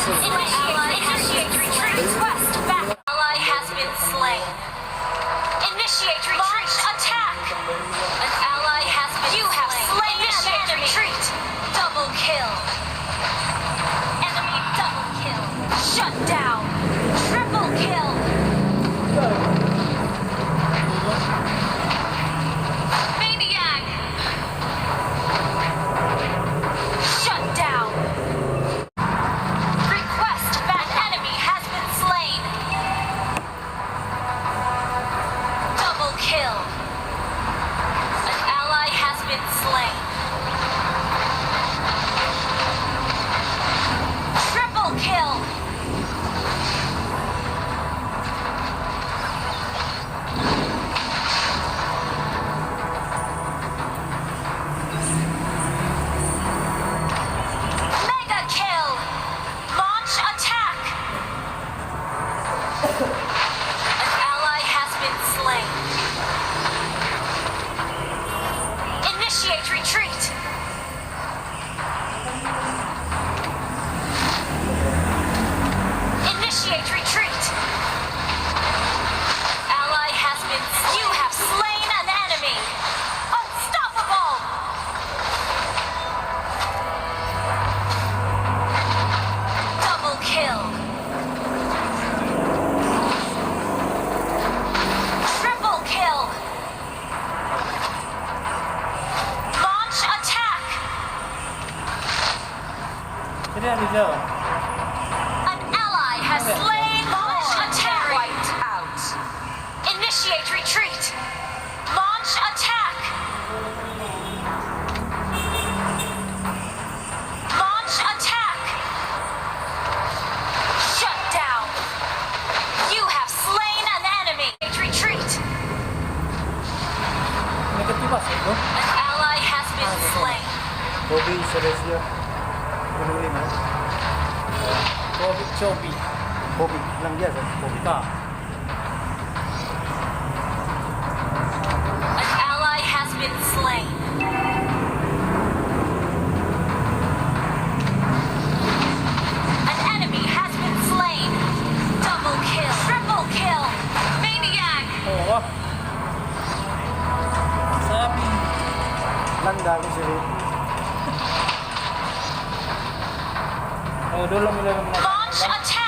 Initiate retreat. West back. Ally has been slain. Initiate retreat. Launch attack. An ally has been slain. You have slain an enemy. Retreat. Double kill. Enemy double kill. Shut down. Triple kill. Maniac. Shut down. Request back. An enemy has been slain. Double kill. An ally has been slain. Triple kill. Mega kill. Launch attack. An ally has been slain. Initiate retreat. Initiate retreat. Ally has been. You have slain an enemy. Unstoppable. Double kill. Triple kill. Launch attack. Sini ada jauh. An ally has slain. Launch attack. Wiped out. Initiate retreat. Launch attack. Launch attack. Shut down. You have slain an enemy. Retreat. Negatif itu. An ally has been slain. Bobby Celestia. Menuli na. Chobi. Bobby lang yan. Bobby. Ka. An ally has been slain. An enemy has been slain. Double kill. Triple kill. Maniac. Oo. Sabi. Lang dali si Rick. Oh, dulu lang nila ng Launch attack.